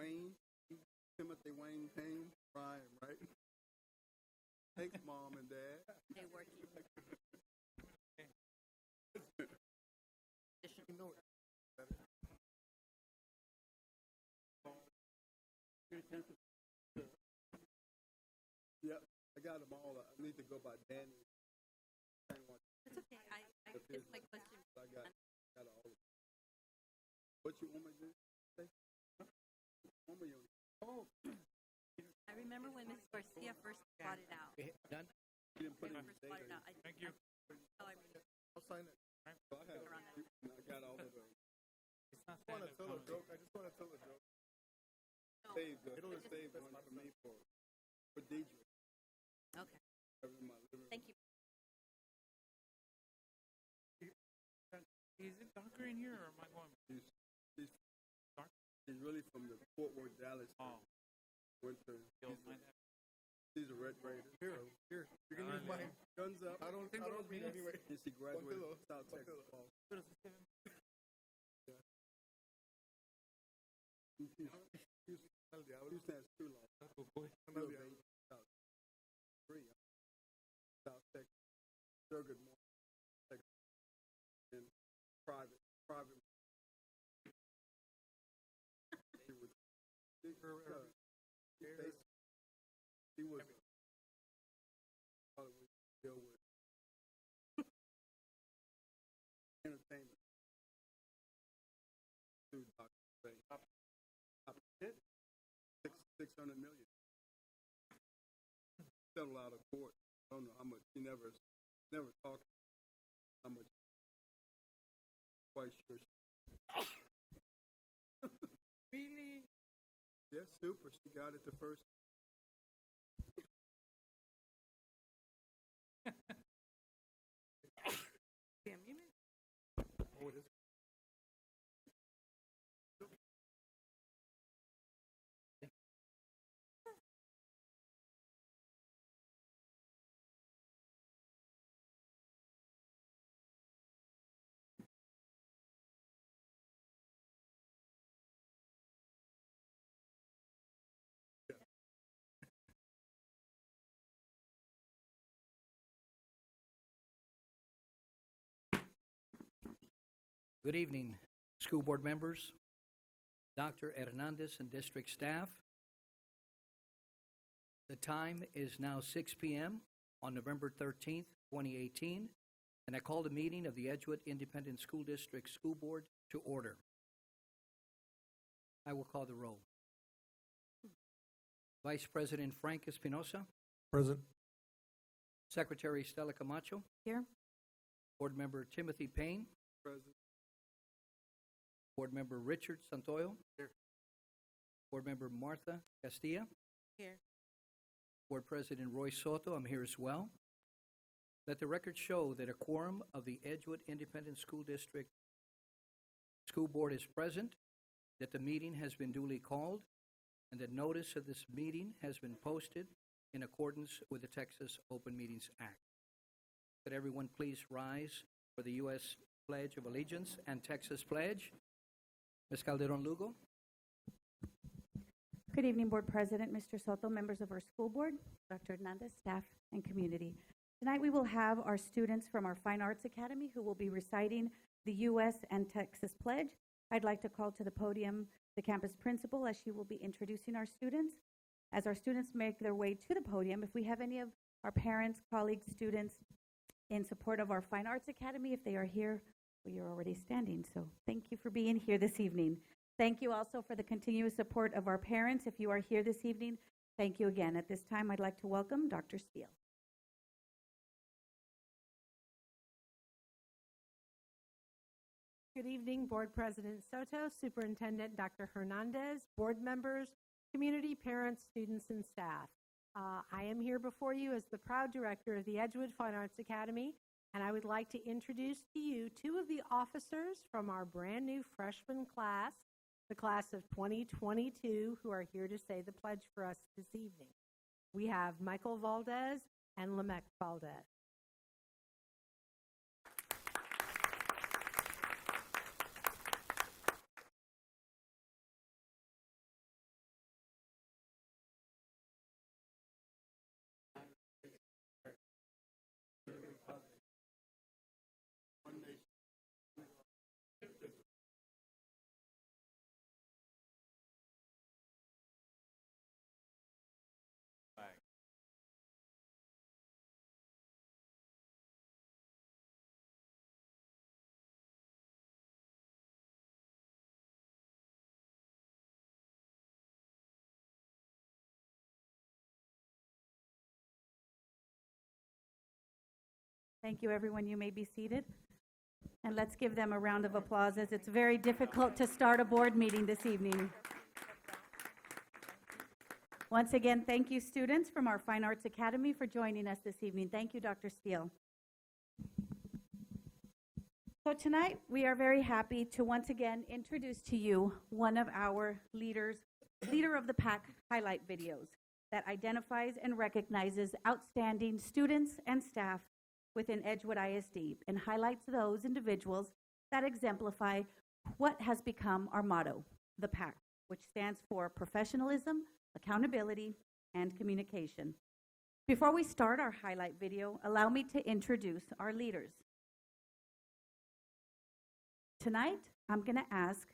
Wayne, Timothy Wayne Payne, Ryan, right? Thanks, Mom and Dad. They working. Yep, I got them all. I need to go by Danny. It's okay. I it's my question. I got all of them. What you want me to do? Say? Huh? What were you? Oh, I remember when Mrs. Garcia first brought it out. Done? you didn't put When it it in the first brought data. it out. Thank you. Oh, I remember. I'll sign it. So I have. Around that. I got all of them. It's not I want to tell a joke. I just want to tell a joke. No. Save it'll save one for me for Deidre. Okay. In my living room. Thank you. Is it darker in here, or am I going? She's really from the Fort Worth, Dallas. Oh, Winter. mine. She's a Red Raider. Here, you can use mine. Guns up. I don't read anyway. And she graduated pillow. from South One Texas. pillow. Houston has two laws. Still based in South Three. South Texas. Thurgood Marshall, Texas. And private. She was. She was. Hollywood deal with entertainment. Through Dr. Say. Top hit. 600 million. Settled out of court. I don't know how much. He never talked how much. Quite sure. Really? Yeah, super. She got it the first. Damn, you mean? Oh, it is. Good evening, school board members, Dr. Hernandez and district staff. The time is now 6 p.m. on November 13th, 2018, and I call the meeting of the Edgewood Independent School District School Board to order. I will call the roll. Vice President Frank Espinosa, Present. Secretary Stella Camacho. Here. Board Member Timothy Payne. President. Board Member Richard Santoyo. Here. Board Member Martha Castilla. Here. Board President Roy Soto, I'm here as well. Let the record show that a quorum of the Edgewood Independent School District School Board is present, that the meeting has been duly called, and that notice of this meeting has been posted in accordance with the Texas Open Meetings Act. Could everyone please rise for the U.S. Pledge of Allegiance and Texas Pledge? Ms. Calderon Lugo. Good evening, Board President, Mr. Soto, members of our school board, Dr. Hernandez, staff, and community. Tonight we will have our students from our Fine Arts Academy who will be reciting the U.S. and Texas Pledge. I'd like to call to the podium the campus principal as she will be introducing our students. As our students make their way to the podium, if we have any of our parents, colleagues, students in support of our Fine Arts Academy, if they are here, well, you're already standing, so thank you for being here this evening. Thank you also for the continuous support of our parents. If you are here this evening, thank you again. At this time, I'd like to welcome Dr. Steele. Good evening, Board President Soto, Superintendent Dr. Hernandez, board members, community, parents, students, and staff. I am here before you as the proud director of the Edgewood Fine Arts Academy, and I would like to introduce to you two of the officers from our brand new freshman class, the class of 2022, who are here to say the pledge for us this evening. We have Michael Valdez and Lamech Valdez. Thank you, everyone. You may be seated. And let's give them a round of applause, as it's very difficult to start a board meeting this evening. Once again, thank you, students from our Fine Arts Academy, for joining us this evening. Thank you, Dr. Steele. So tonight, we are very happy to once again introduce to you one of our leader of the pack highlight videos that identifies and recognizes outstanding students and staff within Edgewood ISD and highlights those individuals that exemplify what has become our motto, the PAC, which stands for professionalism, accountability, and communication. Before we start our highlight video, allow me to introduce our leaders. Tonight, I'm going to ask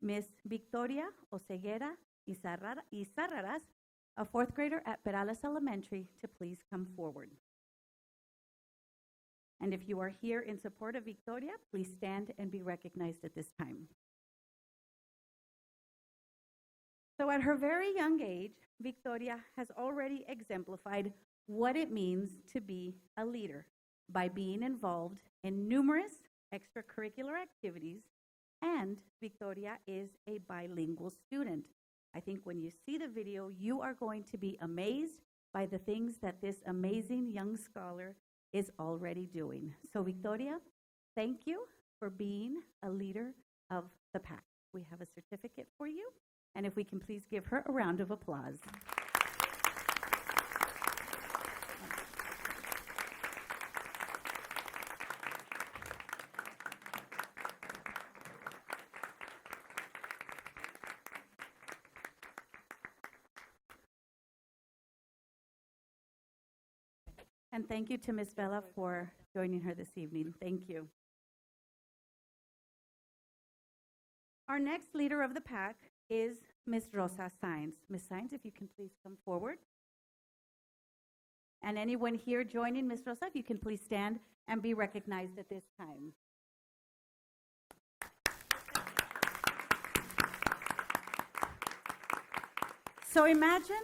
Miss Victoria Oseguera Izarraras, a fourth grader at Perales Elementary, to please come forward. And if you are here in support of Victoria, please stand and be recognized at this time. So at her very young age, Victoria has already exemplified what it means to be a leader by being involved in numerous extracurricular activities, and Victoria is a bilingual student. I think when you see the video, you are going to be amazed by the things that this amazing young scholar is already doing. So Victoria, thank you for being a leader of the pack. We have a certificate for you, and if we can please give her a round of applause. And thank you to Ms. Vela for joining her this evening. Thank you. Our next leader of the pack is Ms. Rosa Sainz. Ms. Sainz, if you can please come forward. And anyone here joining Ms. Rosa, if you can please stand and be recognized at this time. So imagine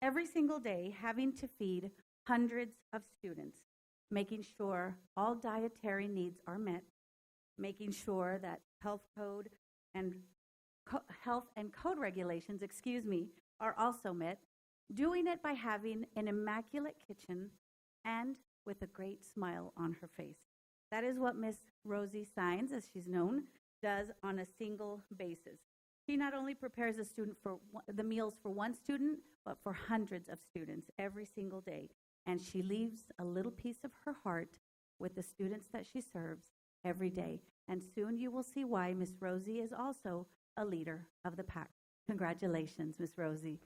every single day having to feed hundreds of students, making sure all dietary needs are met, making sure that health and code regulations, are also met, doing it by having an immaculate kitchen and with a great smile on her face. That is what Miss Rosie Sainz, as she's known, does on a single basis. She not only prepares the meals for one student, but for hundreds of students every single day. And she leaves a little piece of her heart with the students that she serves every day. And soon you will see why Miss Rosie is also a leader of the pack. Congratulations, Miss Rosie.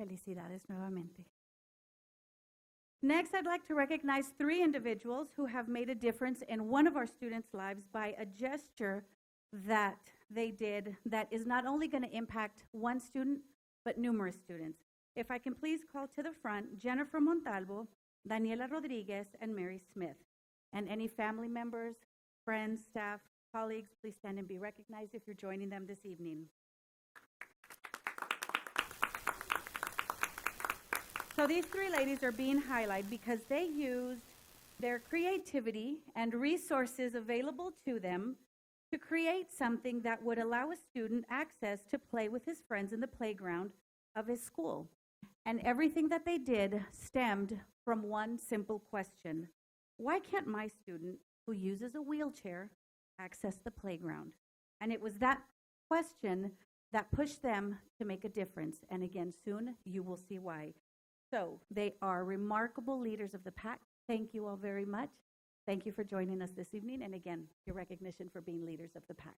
Felicidades nuevamente. Next, I'd like to recognize 3 individuals who have made a difference in one of our students' lives by a gesture that they did that is not only going to impact one student, but numerous students. If I can please call to the front Jennifer Montalvo, Daniela Rodriguez, and Mary Smith. And any family members, friends, staff, colleagues, please stand and be recognized if you're joining them this evening. So these 3 ladies are being highlighted because they used their creativity and resources available to them to create something that would allow a student access to play with his friends in the playground of his school. And everything that they did stemmed from one simple question: why can't my student who uses a wheelchair access the playground? And it was that question that pushed them to make a difference. And again, soon you will see why. So they are remarkable leaders of the pack. Thank you all very much. Thank you for joining us this evening. And again, your recognition for being leaders of the pack.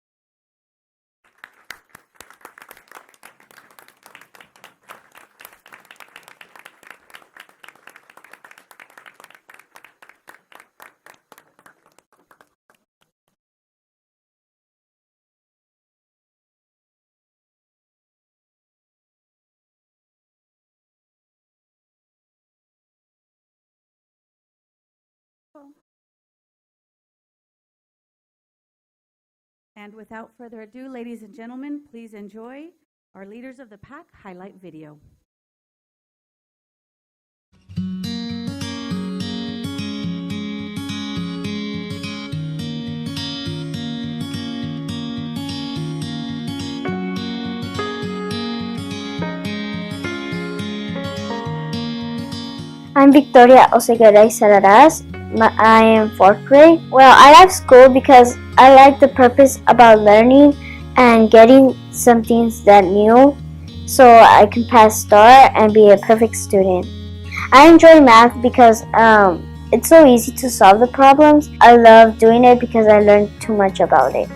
And without further ado, ladies and gentlemen, please enjoy our Leaders of the Pack highlight video. I'm Victoria Oseguera Salaraz. I am 4th grade. Well, I like school because I like the purpose about learning and getting some things that new so I can pass STAR and be a perfect student. I enjoy math because it's so easy to solve the problems. I love doing it because I learned too much about it.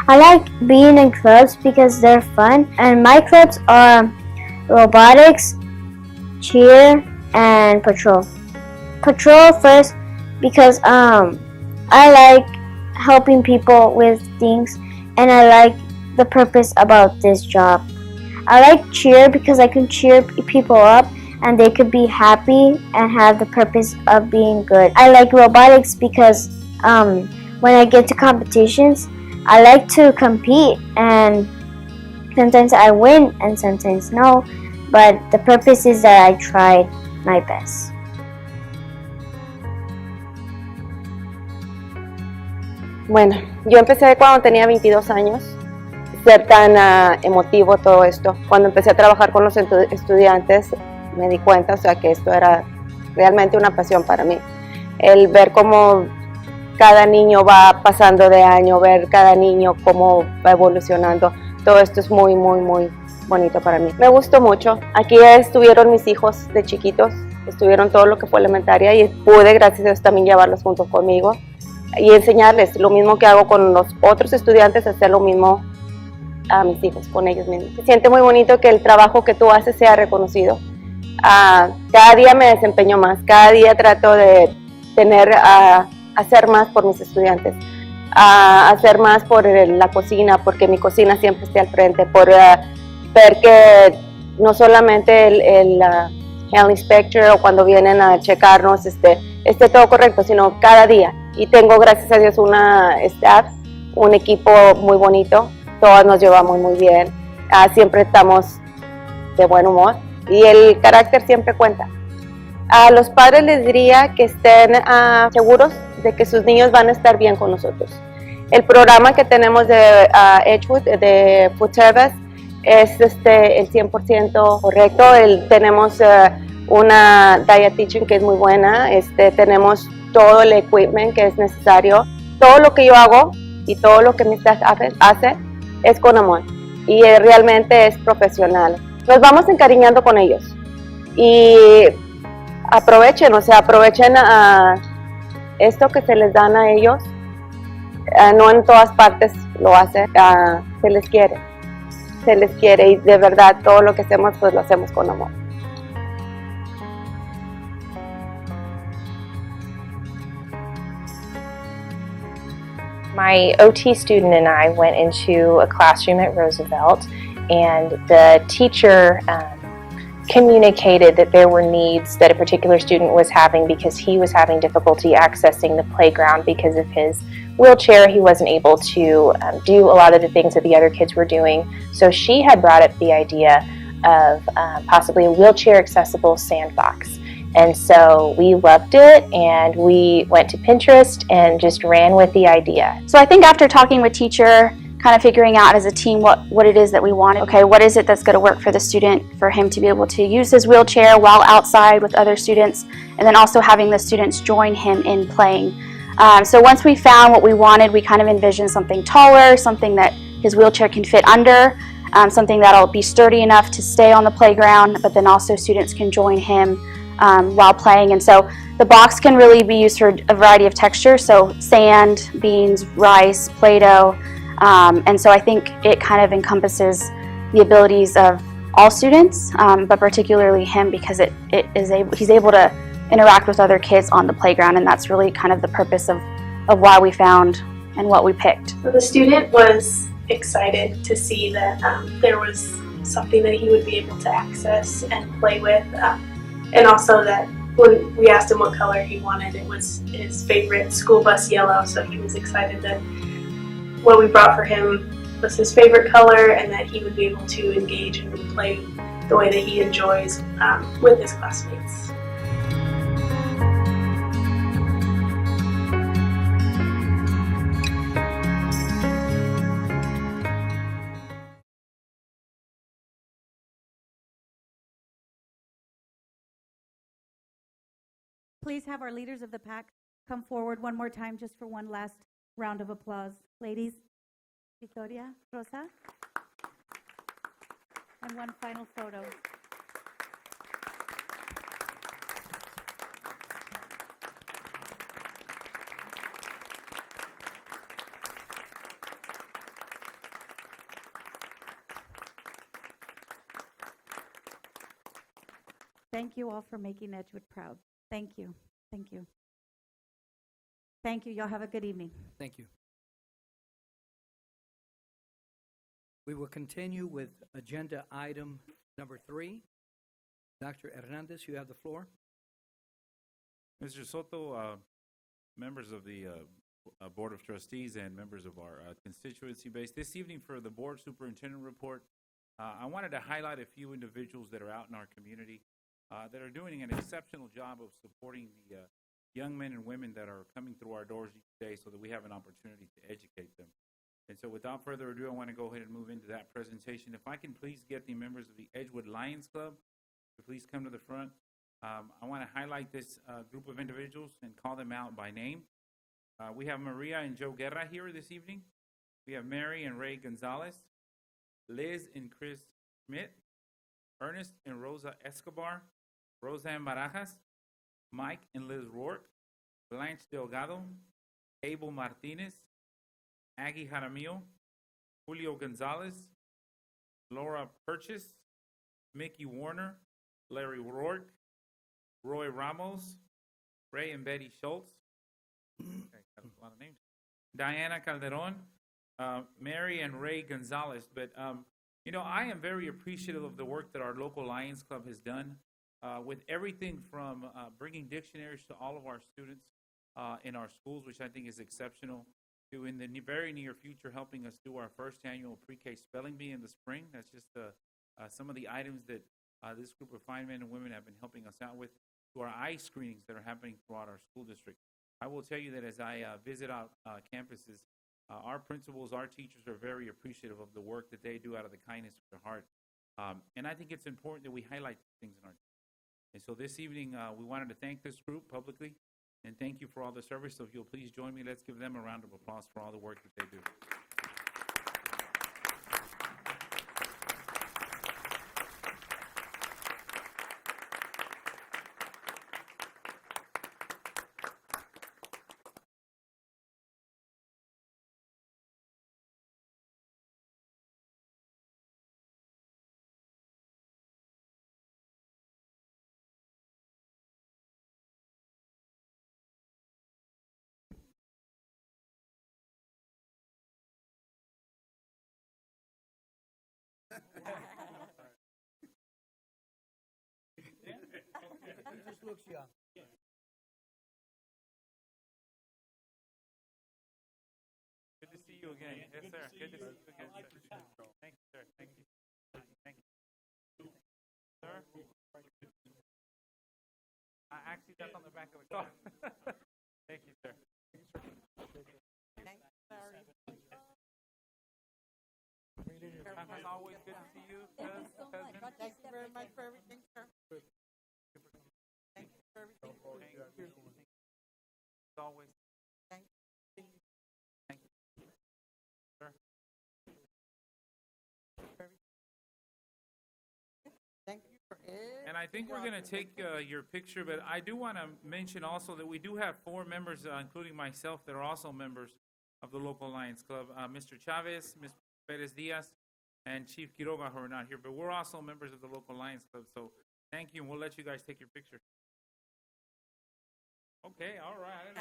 I like being in clubs because they're fun, and my clubs are robotics, cheer, and patrol. Patrol first because I like helping people with things, and I like the purpose about this job. I like cheer because I can cheer people up and they could be happy and have the purpose of being good. I like robotics because when I get to competitions, I like to compete, and sometimes I win and sometimes no, but the purpose is that I tried my best. Bueno, yo empecé cuando tenía 22 años, ser tan emotivo todo esto. Cuando empecé a trabajar con los estudiantes, me di cuenta, o sea, que esto era realmente una pasión para mí. El ver cómo cada niño va pasando de año, ver cada niño cómo va evolucionando, todo esto es muy, muy, muy bonito para mí. Me gustó mucho. Aquí estuvieron mis hijos de chiquitos, estuvieron todo lo que fue elementaria y pude, gracias a Dios, también llevarlos junto conmigo y enseñarles lo mismo que hago con los otros estudiantes, hacer lo mismo a mis hijos, con ellos mismos. Se siente muy bonito que el trabajo que tú haces sea reconocido. Cada día me desempeño más, cada día trato de hacer más por mis estudiantes, hacer más por la cocina, porque mi cocina siempre esté al frente, por ver que no solamente el inspector o cuando vienen a checarnos esté todo correcto, sino cada día. Y tengo, gracias a Dios, una staff, un equipo muy bonito, todas nos llevamos muy bien, siempre estamos de buen humor y el carácter siempre cuenta. A los padres les diría que estén seguros de que sus niños van a estar bien con nosotros. El programa que tenemos de Edgewood, de Food Service, es el 100% correcto. Tenemos una dietitian que es muy buena, tenemos todo el equipment que es necesario. Todo lo que yo hago y todo lo que mi staff hace es con amor y realmente es profesional. Nos vamos encariñando con ellos y aprovechen, esto que se les dan a ellos. No en todas partes lo hacen, se les quiere y de verdad todo lo que hacemos pues lo hacemos con amor. My OT student and I went into a classroom at Roosevelt, and the teacher communicated that there were needs that a particular student was having because he was having difficulty accessing the playground because of his wheelchair. He wasn't able to do a lot of the things that the other kids were doing. So she had brought up the idea of possibly a wheelchair accessible sandbox. And so we loved it, and we went to Pinterest and just ran with the idea. So I think after talking with teacher, kind of figuring out as a team what it is that we wanted. Okay, what is it that's going to work for the student, for him to be able to use his wheelchair while outside with other students, and then also having the students join him in playing. So once we found what we wanted, we kind of envisioned something taller, something that his wheelchair can fit under, something that'll be sturdy enough to stay on the playground, but then also students can join him while playing. And so the box can really be used for a variety of textures, so sand, beans, rice, Play-Doh, and so I think it kind of encompasses the abilities of all students, but particularly him because he's able to interact with other kids on the playground, and that's really kind of the purpose of why we found and what we picked. So the student was excited to see that there was something that he would be able to access and play with, and also that when we asked him what color he wanted, it was his favorite school bus yellow, so he was excited that what we brought for him was his favorite color, and that he would be able to engage and play the way that he enjoys with his classmates. Please have our leaders of the pack come forward one more time just for one last round of applause. Ladies, Victoria, Rosa, and one final photo. Thank you all for making Edgewood proud. Thank you. Thank you. Thank you. Y'all have a good evening. Thank you. We will continue with agenda item number 3. Dr. Hernandez, you have the floor. Mr. Soto, members of the Board of Trustees and members of our constituency base, this evening for the Board Superintendent Report, I wanted to highlight a few individuals that are out in our community that are doing an exceptional job of supporting the young men and women that are coming through our doors each day so that we have an opportunity to educate them. And so without further ado, I want to go ahead and move into that presentation. If I can please get the members of the Edgewood Lions Club to please come to the front. I want to highlight this group of individuals and call them out by name. We have Maria and Joe Guerra here this evening. We have Mary and Ray Gonzalez, Liz and Chris Schmidt, Ernest and Rosa Escobar, Roseanne Barajas, Mike and Liz Rourke, Blanche Delgado, Abel Martinez, Aggie Jaramillo, Julio Gonzalez, Laura Purchase, Mickey Warner, Larry Rourke, Roy Ramos, Ray and Betty Schultz, got a lot of names, Diana Calderon, Mary and Ray Gonzalez. But, you know, I am very appreciative of the work that our local Lions Club has done with everything from bringing dictionaries to all of our students in our schools, which I think is exceptional, to in the very near future helping us do our first annual pre-K spelling bee in the spring. That's just some of the items that this group of fine men and women have been helping us out with, to our eye screenings that are happening throughout our school district. I will tell you that as I visit out campuses, our principals, our teachers are very appreciative of the work that they do out of the kindness of their heart. And I think it's important that we highlight things in our. And so this evening, we wanted to thank this group publicly and thank you for all the service. So if you'll please join me, let's give them a round of applause for all the work that they do. He just looks young. Good to see you again. Yes, sir. Good to see you again, sir. Thank you, sir. Thank you. Thank you. Sir? Actually, that's on the back of the car. Thank you, sir. It's always good to see you, cousin. Thank you very much for everything, sir. Thank you for everything. Thank you. As always. Thank you. Thank you. Sir? Thank you for everything. And I think we're going to take your picture, but I do want to mention also that we do have 4 members, including myself, that are also members of the local Lions Club. Mr. Chavez, Ms. Perez Diaz, and Chief Quiroga, who are not here, but we're also members of the local Lions Club. So thank you, and we'll let you guys take your picture. Okay, all right.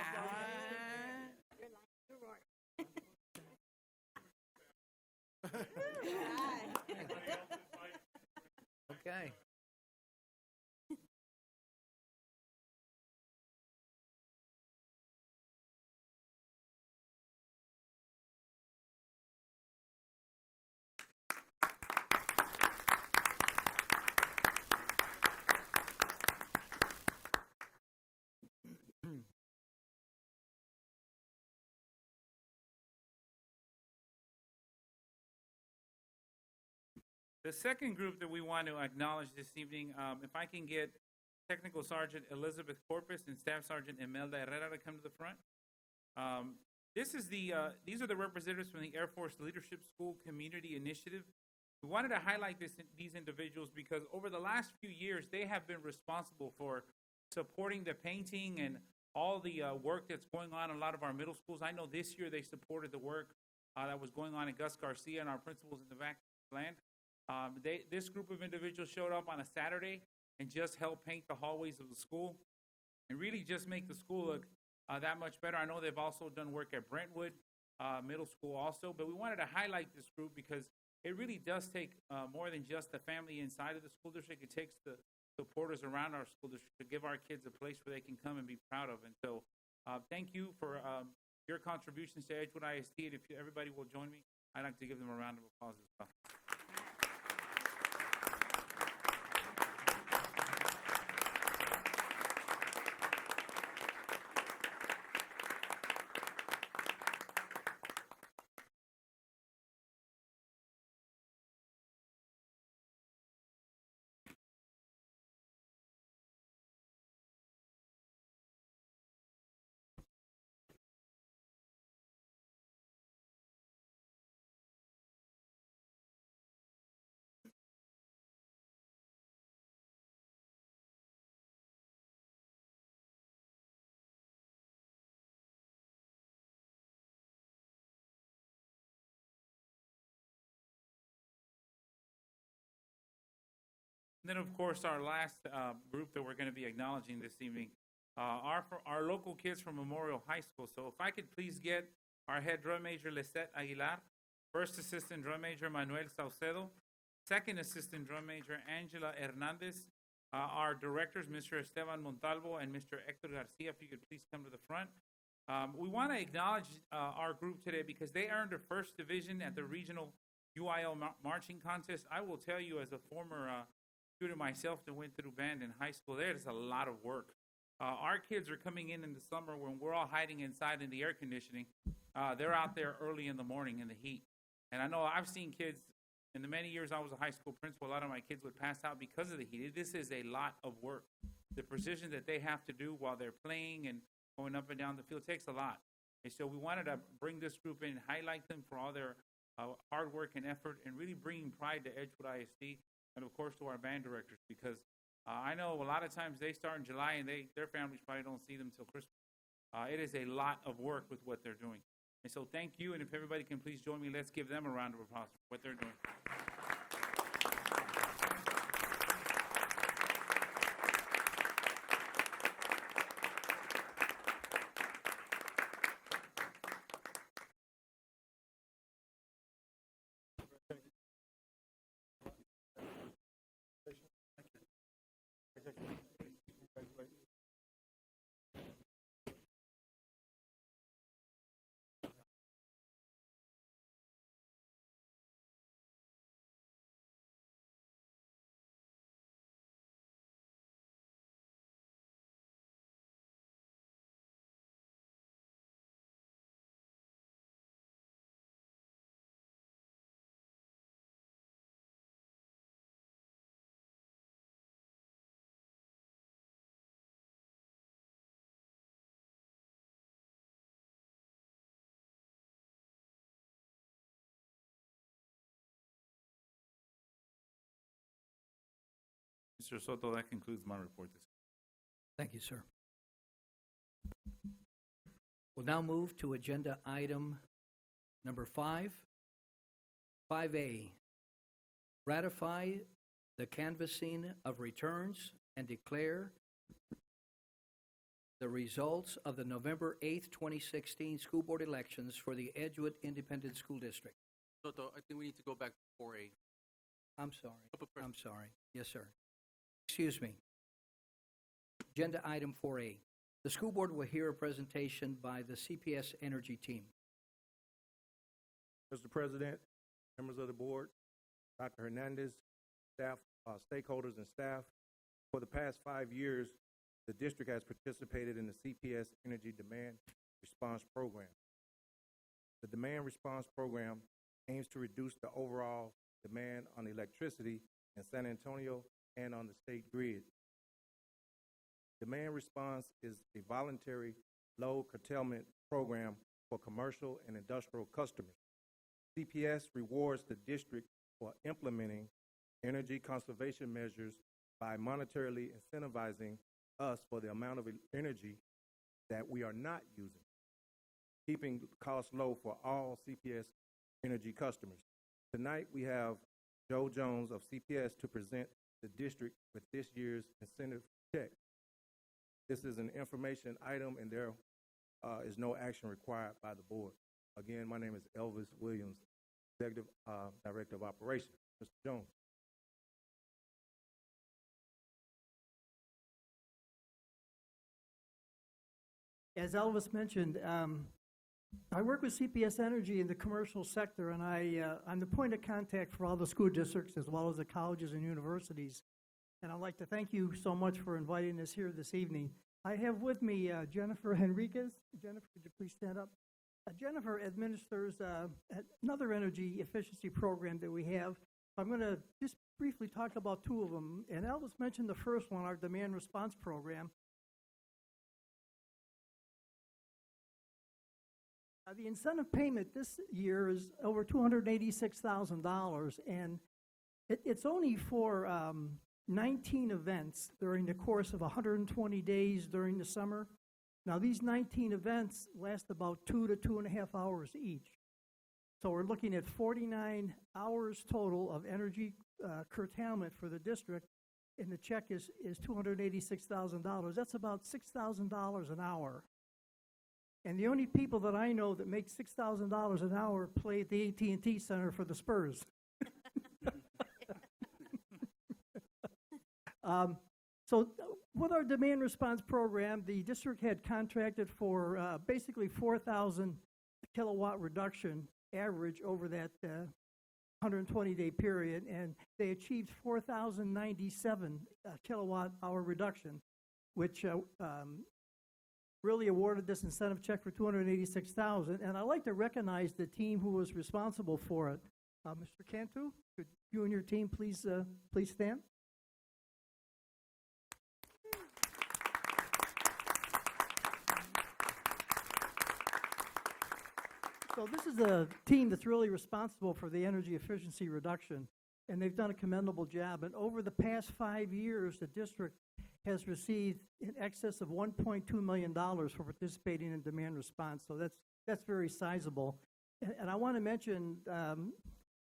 Okay. The second group that we want to acknowledge this evening, if I can get Technical Sergeant Elizabeth Corpus and Staff Sergeant Imelda Herrera to come to the front. These are the representatives from the Air Force Leadership School Community Initiative. We wanted to highlight these individuals because over the last few years, they have been responsible for supporting the painting and all the work that's going on in a lot of our middle schools. I know this year they supported the work that was going on in Gus Garcia and our principals in the back land. This group of individuals showed up on a Saturday and just helped paint the hallways of the school and really just make the school look that much better. I know they've also done work at Brentwood Middle School also, but we wanted to highlight this group because it really does take more than just the family inside of the school district. It takes the supporters around our school district to give our kids a place where they can come and be proud of. And so thank you for your contributions to Edgewood ISD, and if everybody will join me, I'd like to give them a round of applause as well. Then, of course, our last group that we're going to be acknowledging this evening are our local kids from Memorial High School. So if I could please get our head drum major, Lisette Aguilar, first assistant drum major, Manuel Saucedo, second assistant drum major, Angela Hernandez, our directors, Mr. Esteban Montalvo and Mr. Hector Garcia, if you could please come to the front. We want to acknowledge our group today because they earned a first division at the regional UIL marching contest. I will tell you, as a former student myself that went through band in high school, there's a lot of work. Our kids are coming in the summer when we're all hiding inside in the air conditioning. They're out there early in the morning in the heat. And I know I've seen kids, in the many years I was a high school principal, a lot of my kids would pass out because of the heat. This is a lot of work. The precision that they have to do while they're playing and going up and down the field takes a lot. And so we wanted to bring this group in, highlight them for all their hard work and effort, and really bringing pride to Edgewood ISD. And of course to our band directors, because I know a lot of times they start in July and their families probably don't see them till Christmas. It is a lot of work with what they're doing. And so thank you, and if everybody can please join me, let's give them a round of applause for what they're doing. Mr. Soto, that concludes my report this evening. Thank you, sir. We'll now move to agenda item number 5. 5A, ratify the canvassing of returns and declare the results of the November 8th, 2016 school board elections for the Edgewood Independent School District. Soto, I think we need to go back to 4A. I'm sorry. Yes, sir. Excuse me. Agenda item 4A. The school board will hear a presentation by the CPS Energy team. Mr. President, members of the board, Dr. Hernandez, staff, stakeholders and staff, for the past 5 years, the district has participated in the CPS Energy Demand Response Program. The Demand Response Program aims to reduce the overall demand on electricity in San Antonio and on the state grid. Demand response is a voluntary load curtailment program for commercial and industrial customers. CPS rewards the district for implementing energy conservation measures by monetarily incentivizing us for the amount of energy that we are not using, keeping costs low for all CPS energy customers. Tonight, we have Joe Jones of CPS to present the district with this year's incentive check. This is an information item, and there is no action required by the board. Again, my name is Elvis Williams, Executive Director of Operations. Mr. Jones. As Elvis mentioned, I work with CPS Energy in the commercial sector, and I'm the point of contact for all the school districts as well as the colleges and universities. And I'd like to thank you so much for inviting us here this evening. I have with me Jennifer Henriquez. Jennifer, could you please stand up? Jennifer administers another energy efficiency program that we have. I'm going to just briefly talk about two of them. And Elvis mentioned the first one, our demand response program. The incentive payment this year is over $286,000, and it's only for 19 events during the course of 120 days during the summer. Now, these 19 events last about 2 to 2.5 hours each. So we're looking at 49 hours total of energy curtailment for the district, and the check is $286,000. That's about $6,000 an hour. And the only people that I know that make $6,000 an hour play at the AT&T Center for the Spurs. So with our demand response program, the district had contracted for basically 4,000 kilowatt reduction average over that 120-day period, and they achieved 4,097 kilowatt hour reduction, which really awarded this incentive check for $286,000. And I'd like to recognize the team who was responsible for it. Mr. Cantu, could you and your team please stand? So this is a team that's really responsible for the energy efficiency reduction, and they've done a commendable job. And over the past 5 years, the district has received in excess of $1.2 million for participating in demand response. So that's very sizable. And I want to mention,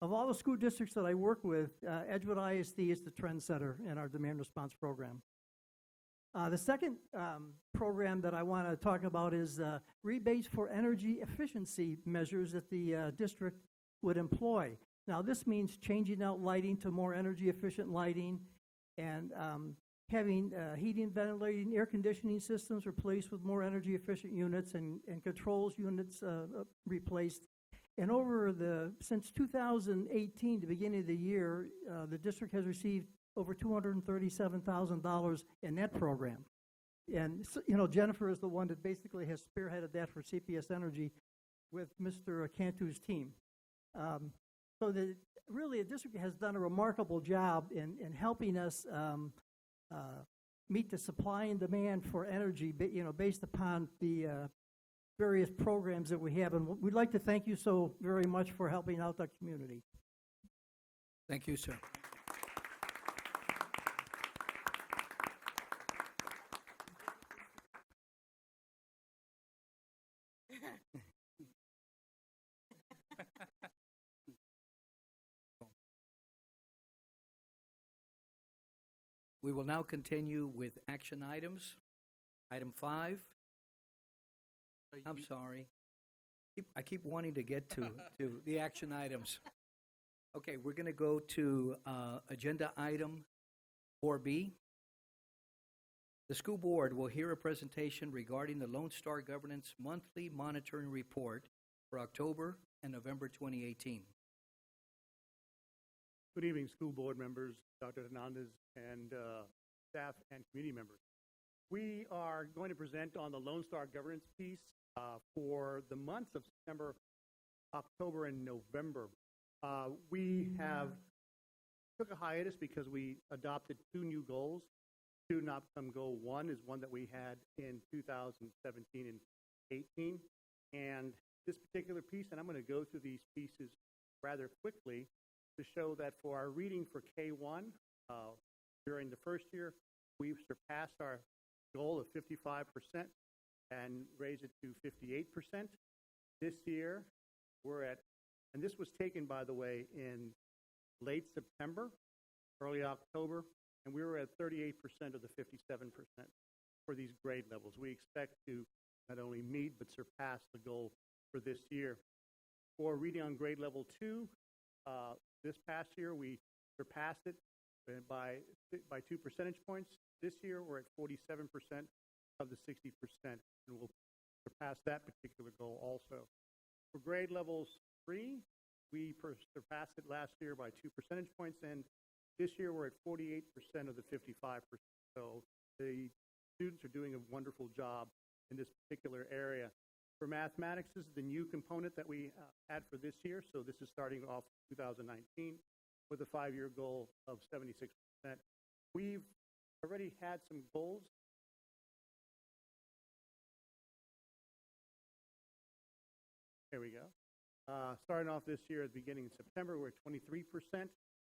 of all the school districts that I work with, Edgewood ISD is the trendsetter in our demand response program. The second program that I want to talk about is rebates for energy efficiency measures that the district would employ. Now, this means changing out lighting to more energy efficient lighting, and having heating, ventilating, air conditioning systems replaced with more energy efficient units, and controls units replaced. And since 2018, the beginning of the year, the district has received over $237,000 in that program. And Jennifer is the one that basically has spearheaded that for CPS Energy with Mr. Cantu's team. So really, the district has done a remarkable job in helping us meet the supply and demand for energy, based upon the various programs that we have. And we'd like to thank you so very much for helping out the community. Thank you, sir. We will now continue with action items. Item 5. I'm sorry. I keep wanting to get to the action items. Okay, we're going to go to agenda item 4B. The school board will hear a presentation regarding the Lone Star Governance Monthly Monitoring Report for October and November 2018. Good evening, school board members, Dr. Hernandez, and staff and community members. We are going to present on the Lone Star governance piece for the months of September, October, and November. We have took a hiatus because we adopted 2 new goals. Student outcome goal 1 is one that we had in 2017 and 18. And this particular piece, and I'm going to go through these pieces rather quickly to show that for our reading for K1, during the first year, we've surpassed our goal of 55% and raised it to 58%. This year, we're at, and this was taken, by the way, in late September, early October, and we were at 38% of the 57% for these grade levels. We expect to not only meet but surpass the goal for this year. For reading on grade level 2, this past year we surpassed it by 2 percentage points. This year we're at 47% of the 60%, and we'll surpass that particular goal also. For grade levels 3, we surpassed it last year by 2 percentage points, and this year we're at 48% of the 55%. So the students are doing a wonderful job in this particular area. For mathematics, this is the new component that we had for this year. So this is starting off 2019 with a 5-year goal of 76%. We've already had some goals. Here we go. Starting off this year at the beginning of September, we're at 23%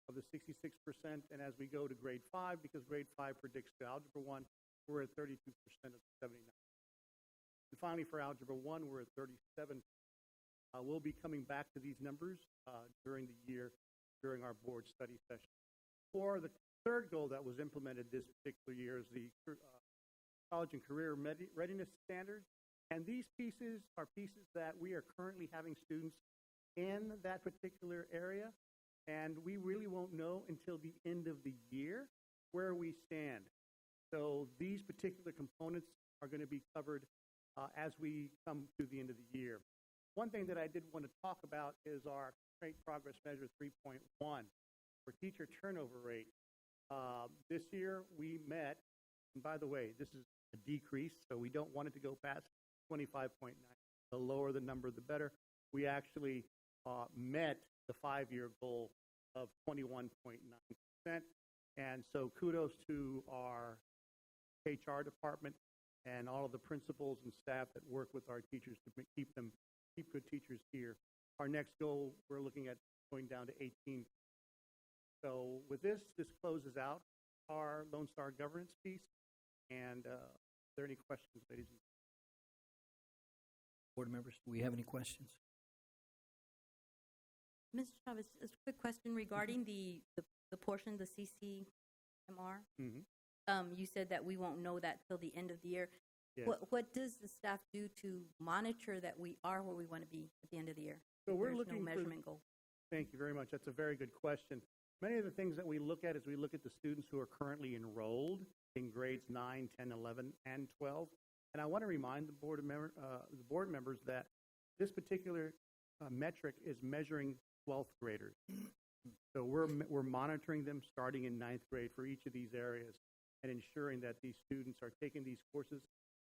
of the 66%. And as we go to grade 5, because grade 5 predicts to Algebra 1, we're at 32% of the 79. And finally, for Algebra 1, we're at 37. We'll be coming back to these numbers during the year, during our board study session. For the third goal that was implemented this particular year is the College and Career Readiness Standards. And these pieces are pieces that we are currently having students in that particular area, and we really won't know until the end of the year where we stand. So these particular components are going to be covered as we come to the end of the year. One thing that I did want to talk about is our Constraint Progress Measure 3.1 for teacher turnover rate. This year we met, and by the way, this is a decrease, so we don't want it to go past 25.9. The lower the number, the better. We actually met the 5-year goal of 21.9%. And so kudos to our HR department and all of the principals and staff that work with our teachers to keep good teachers here. Our next goal, we're looking at going down to 18. So with this closes out our Lone Star governance piece. And are there any questions, ladies and gentlemen? Board members, do we have any questions? Mr. Chavez, a quick question regarding the portion, the CCMR. You said that we won't know that till the end of the year. Yes. What does the staff do to monitor that we are where we want to be at the end of the year? So we're There's looking no measurement goal. Thank you very much. That's a very good question. Many of the things that we look at is we look at the students who are currently enrolled in grades 9, 10, 11, and 12. And I want to remind the board members that this particular metric is measuring 12th graders. So we're monitoring them starting in 9th grade for each of these areas and ensuring that these students are taking these courses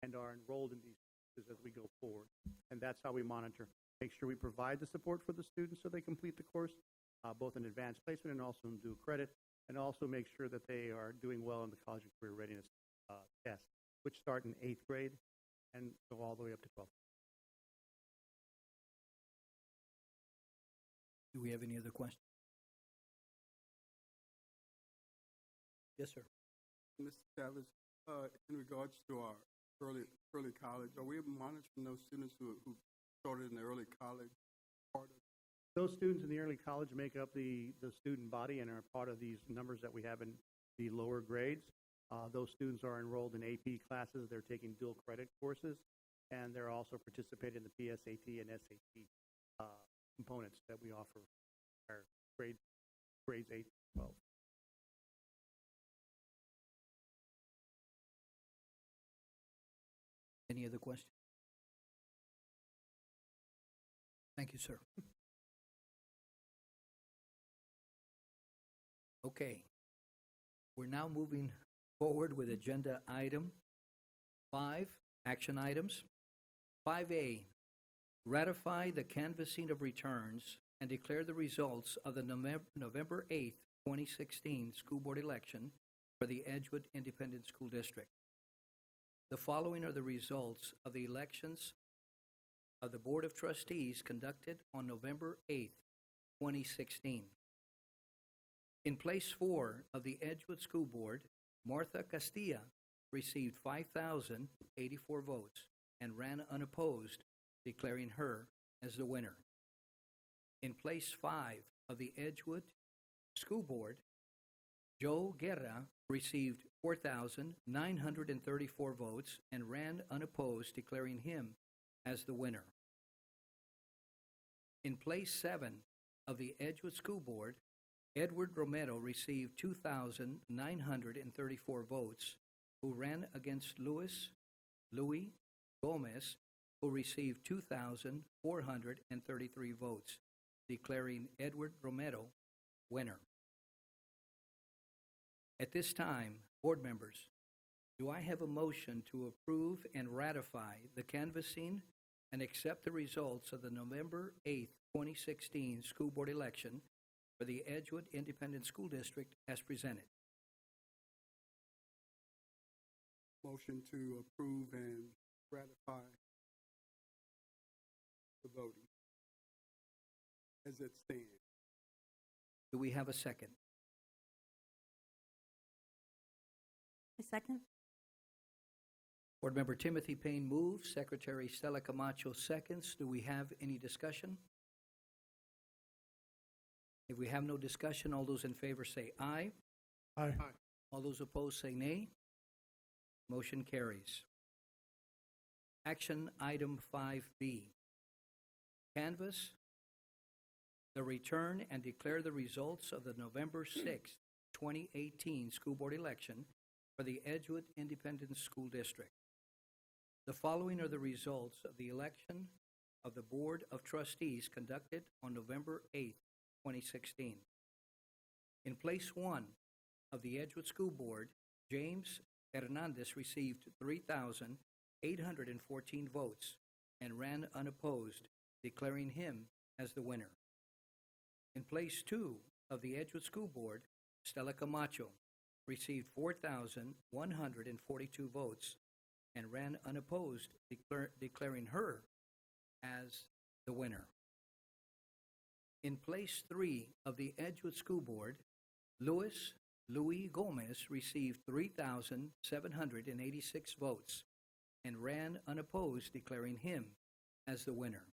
and are enrolled in these courses as we go forward. And that's how we monitor. Make sure we provide the support for the students so they complete the course, both in advanced placement and also in due credit, and also make sure that they are doing well in the College and Career Readiness test, which start in 8th grade and go all the way up to 12th. Do we have any other questions? Yes, sir. Mr. Chavez, in regards to our early college, are we monitoring those students who started in the early college part of? Those students in the early college make up the student body and are part of these numbers that we have in the lower grades. Those students are enrolled in AP classes. They're taking dual credit courses, and they're also participating in the PSAT and SAT components that we offer our grades 8 to 12. Any other questions? Thank you, sir. Okay. We're now moving forward with agenda item 5, action items. 5A, ratify the canvassing of returns and declare the results of the November 8th, 2016 school board election for the Edgewood Independent School District. The following are the results of the elections of the Board of Trustees conducted on November 8th, 2016. In place 4 of the Edgewood School Board, Martha Castilla received 5,084 votes and ran unopposed, declaring her as the winner. In place 5 of the Edgewood School Board, Joe Guerra received 4,934 votes and ran unopposed, declaring him as the winner. In place 7 of the Edgewood School Board, Edward Romero received 2,934 votes, who ran against Louis Gomez, who received 2,433 votes, declaring Edward Romero winner. At this time, board members, do I have a motion to approve and ratify the canvassing and accept the results of the November 8th, 2016 school board election for the Edgewood Independent School District as presented? Motion to approve and ratify the voting as it stands. Do we have a second? A second? Board Member Timothy Payne moves, Secretary Stella Camacho seconds. Do we have any discussion? If we have no discussion, all those in favor say aye. Aye. All those opposed say nay. Motion carries. Action item 5B. Canvass the return and declare the results of the November 6th, 2018 school board election for the Edgewood Independent School District. The following are the results of the election of the Board of Trustees conducted on November 8th, 2016. In place 1 of the Edgewood School Board, James Hernandez received 3,814 votes and ran unopposed, declaring him as the winner. In place 2 of the Edgewood School Board, Stella Camacho received 4,142 votes and ran unopposed, declaring her as the winner. In place 3 of the Edgewood School Board, Louis Gomez received 3,786 votes and ran unopposed, declaring him as the winner.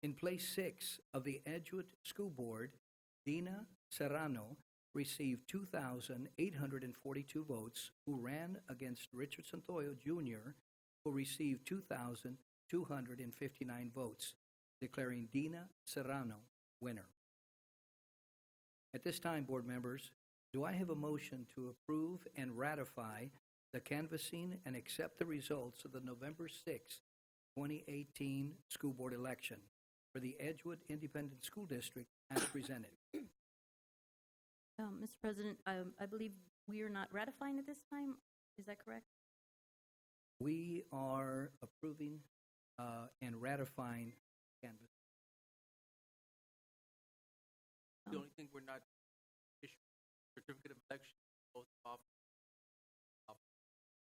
In place 6 of the Edgewood School Board, Dina Serrano received 2,842 votes, who ran against Richard Santoyo Jr., who received 2,259 votes, declaring Dina Serrano winner. At this time, board members, do I have a motion to approve and ratify the canvassing and accept the results of the November 6th, 2018 school board election for the Edgewood Independent School District as presented? Mr. President, I believe we are not ratifying at this time. Is that correct? We are approving and ratifying canvass. The only thing we're not issuing certificate of election, both off.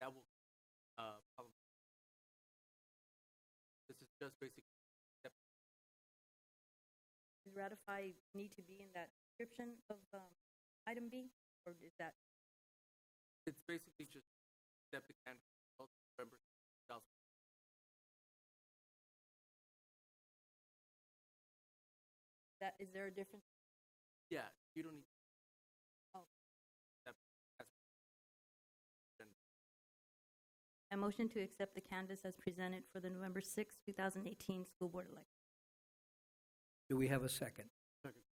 That will, probably. This is just basically. Does ratify need to be in that description of item B, or is that? It's basically just accept the candidates of November 2000. Is there a difference? Yeah, you don't need. Oh. A motion to accept the canvass as presented for the November 6, 2018 school board election. Do we have a second? Second.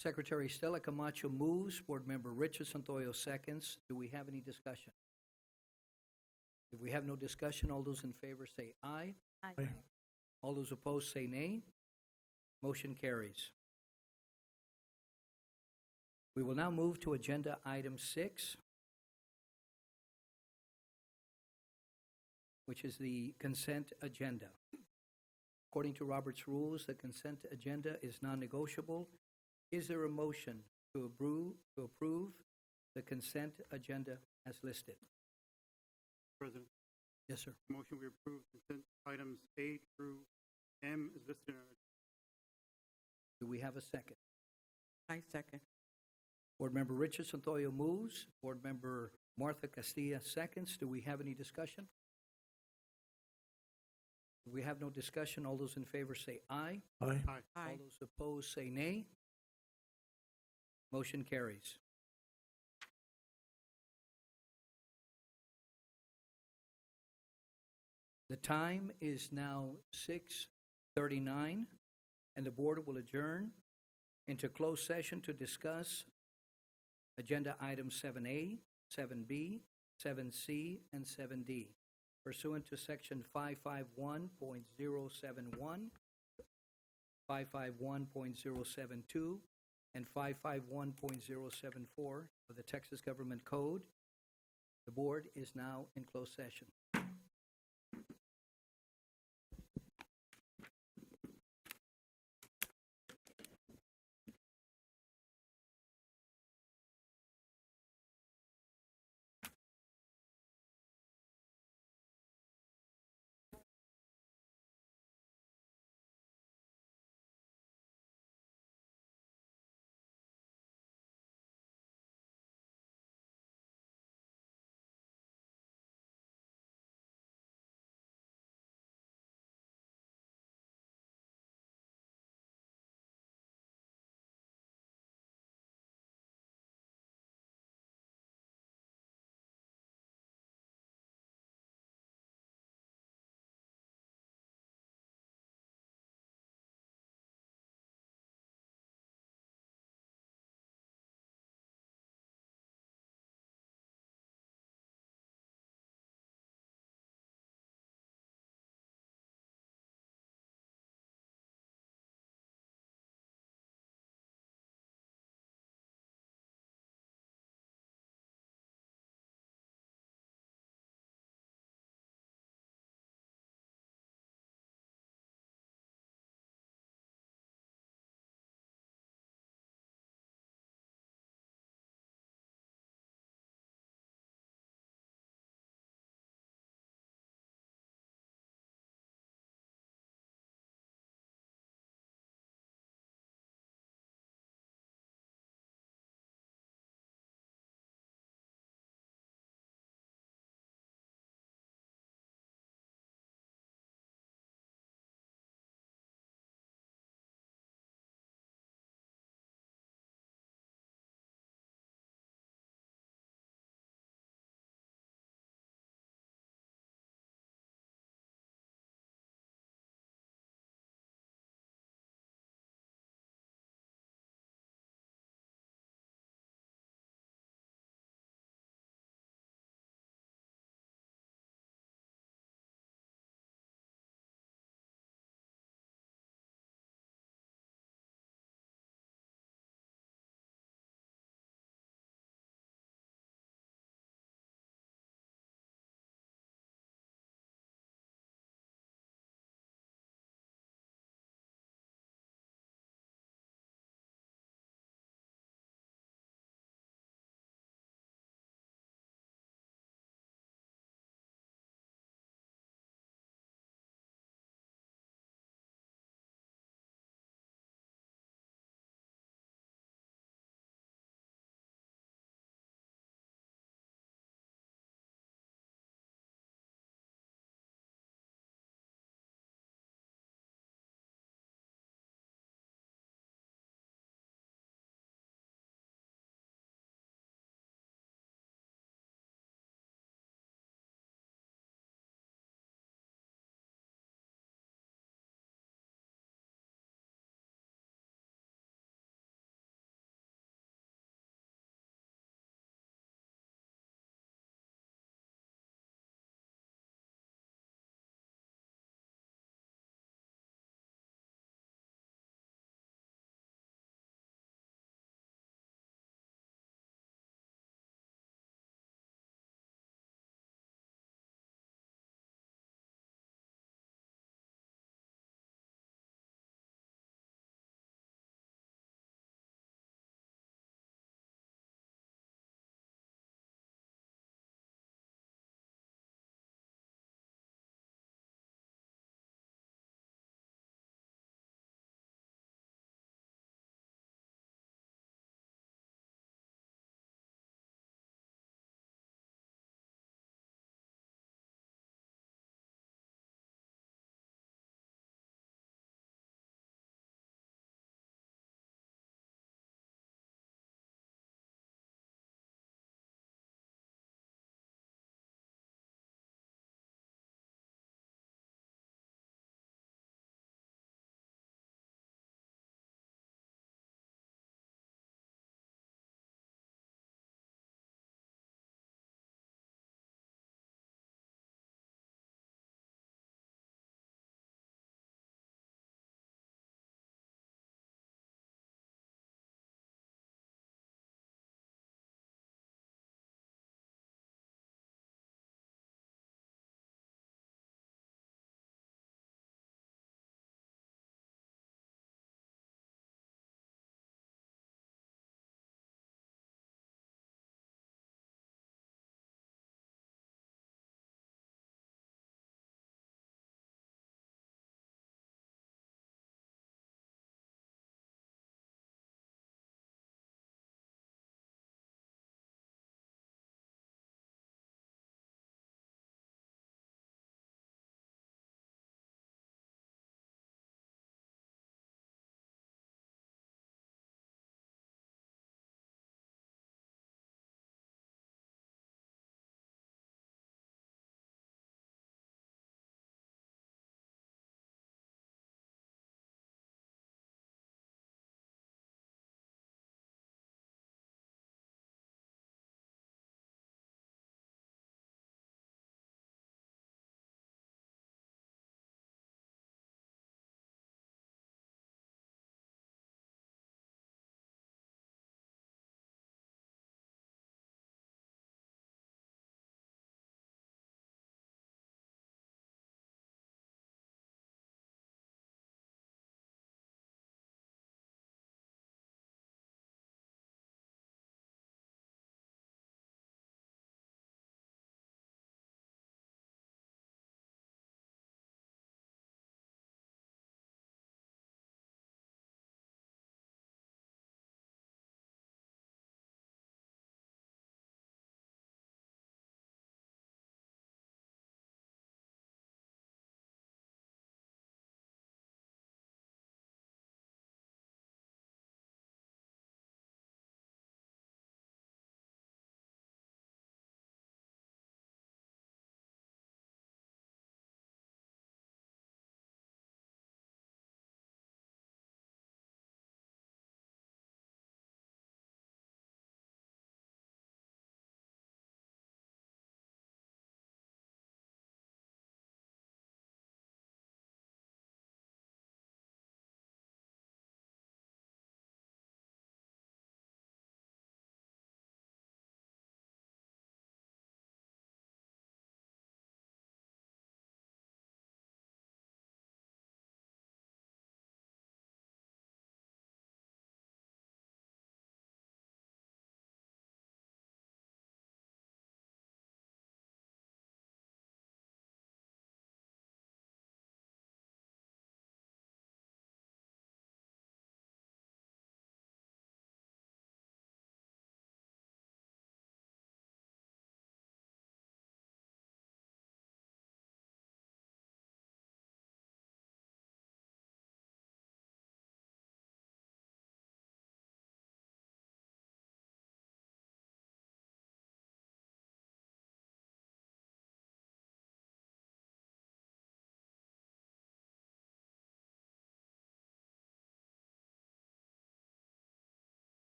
Secretary Stella Camacho moves, Board Member Richard Santoyo seconds. Do we have any discussion? If we have no discussion, all those in favor say aye. Aye. All those opposed say nay. Motion carries. We will now move to agenda item 6, which is the consent agenda. According to Robert's rules, the consent agenda is non-negotiable. Is there a motion to approve the consent agenda as listed? President, Yes, sir. motion we approve consent items A through M is listed in our Do we have a second? I second. Board Member Richard Santoyo moves. Board Member Martha Castilla seconds. Do we have any discussion? If we have no discussion, all those in favor say aye. Aye. Aye. All those opposed say nay. Motion carries. The time is now 6:39, and the board will adjourn into closed session to discuss agenda items 7A, 7B, 7C, and 7D pursuant to section 551.071, 551.072, and 551.074 of the Texas Government Code. The board is now in closed session.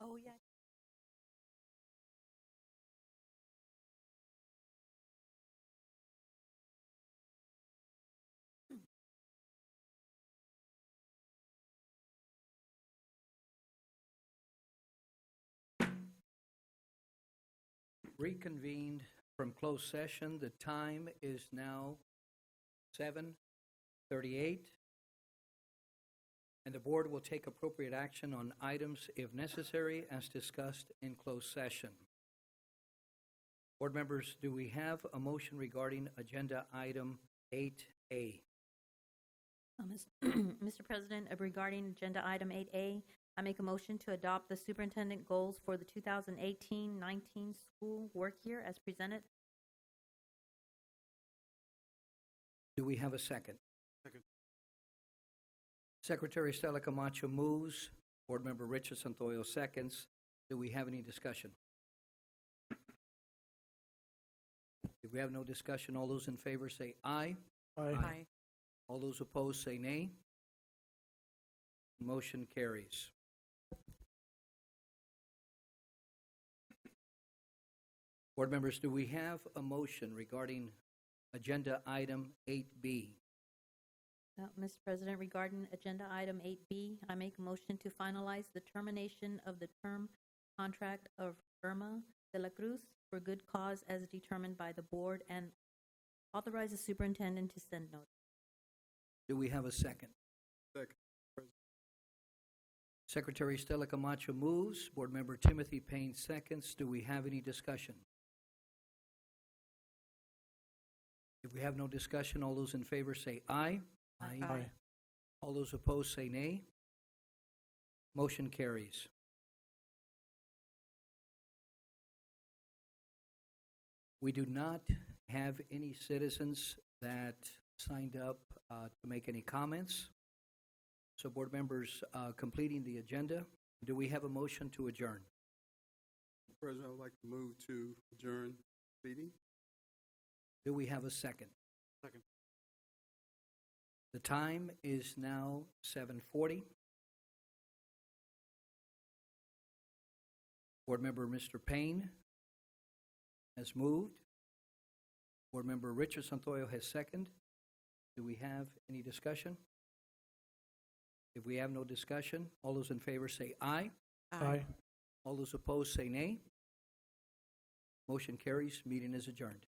Oh, yeah. Reconvened from closed session. The time is now 7:38. And the board will take appropriate action on items if necessary as discussed in closed session. Board members, do we have a motion regarding agenda item 8A? Mr. President, regarding agenda item 8A, I make a motion to adopt the superintendent goals for the 2018-19 school work year as presented. Do we have a second? Second. Secretary Stella Camacho moves. Board member Richard Santoyo seconds. Do we have any discussion? If we have no discussion, all those in favor say aye. Aye. All those opposed say nay. Motion carries. Board members, do we have a motion regarding agenda item 8B? Mr. President, regarding agenda item 8B, I make a motion to finalize the termination of the term contract of Irma de la Cruz for good cause as determined by the board and authorize the superintendent to send notice. Do we have a second? Second. Secretary Stella Camacho moves. Board member Timothy Payne seconds. Do we have any discussion? If we have no discussion, all those in favor say aye. Aye. All those opposed say nay. Motion carries. We do not have any citizens that signed up to make any comments. So board members, completing the agenda, do we have a motion to adjourn? President, I would like to move to adjourn meeting. Do we have a second? Second. The time is now 7:40. Board member Mr. Payne has moved. Board member Richard Santoyo has seconded. Do we have any discussion? If we have no discussion, all those in favor say aye. Aye. All those opposed say nay. Motion carries. Meeting is adjourned.